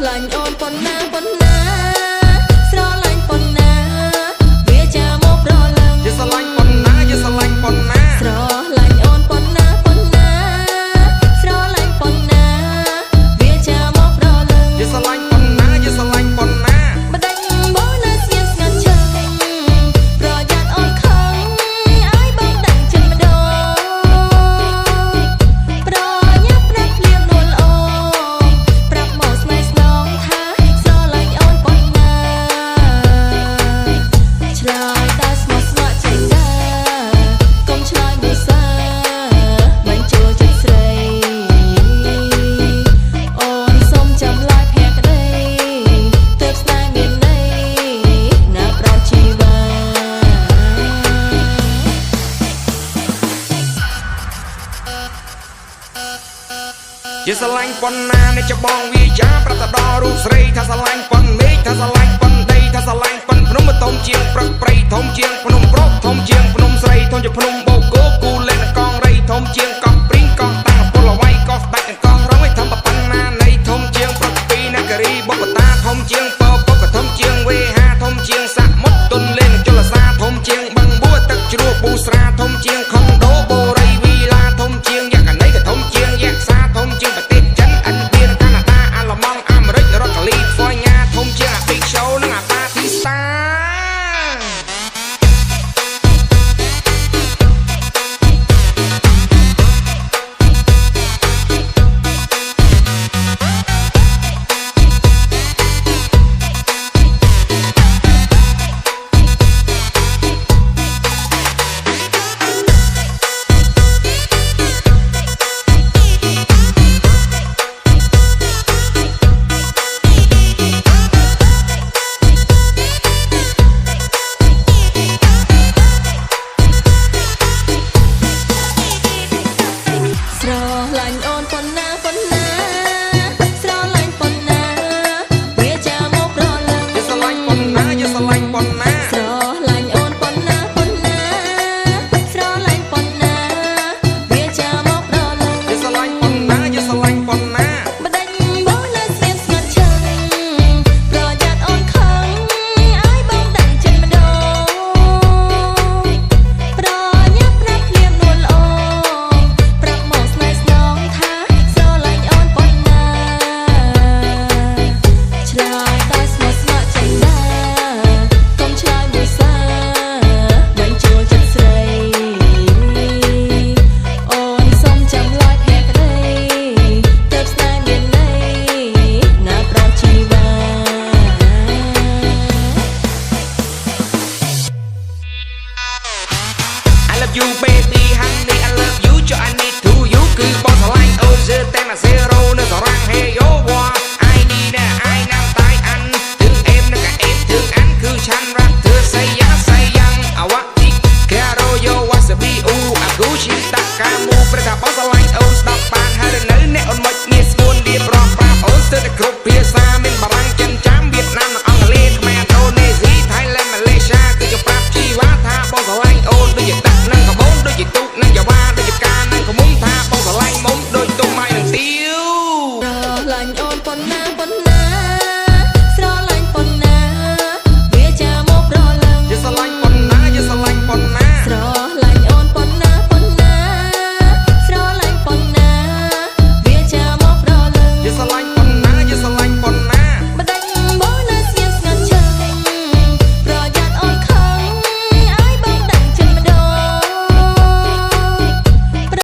ឡាញ់អូនប៉ុណ្ណាប៉ុណ្ណាស្រឡាញ់ប៉ុណ្ណាវាចាមកប្រឡឹងជាស្រឡាញ់ប៉ុណ្ណាជាស្រឡាញ់ប៉ុណ្ណាស្រឡាញ់អូនប៉ុណ្ណាប៉ុណ្ណាស្រឡាញ់ប៉ុណ្ណាវាចាមកប្រឡឹងជាស្រឡាញ់ប៉ុណ្ណាជាស្រឡាញ់ប៉ុណ្ណាបដិញបងនៅស្ងៀមស្ងាត់ចឹងប្រយ័ត្នអូនខឹងឲ្យបងដឹងចិត្តម្ដងប្រញាប់ប្រាក់ភ្លាមនួលអូប្រាប់មកស្នេហ៍ស្នងថាស្រឡាញ់អូនប៉ុណ្ណាឆ្លើយតែស្មោះស្ម័គ្រចេញណាកុំឆ្លើយមួយសាមិនចូលចិត្តស្រីអូនសុំចាំឡាយភក្តីទើបស្នេហ៍មានន័យណាប្រោសជីវ៉ាជាស្រឡាញ់ប៉ុណ្ណាអ្នកច្បងវាយ៉ាប្រាប់ទៅដល់រូបស្រីថាស្រឡាញ់ប៉ុណ្មេឃថាស្រឡាញ់ប៉ុណ្ដីថាស្រឡាញ់ប៉ុណ្ភ្នំធំជាងព្រឹកព្រៃធំជាងភ្នំប្រុសធំជាងភ្នំស្រីធំជាភ្នំ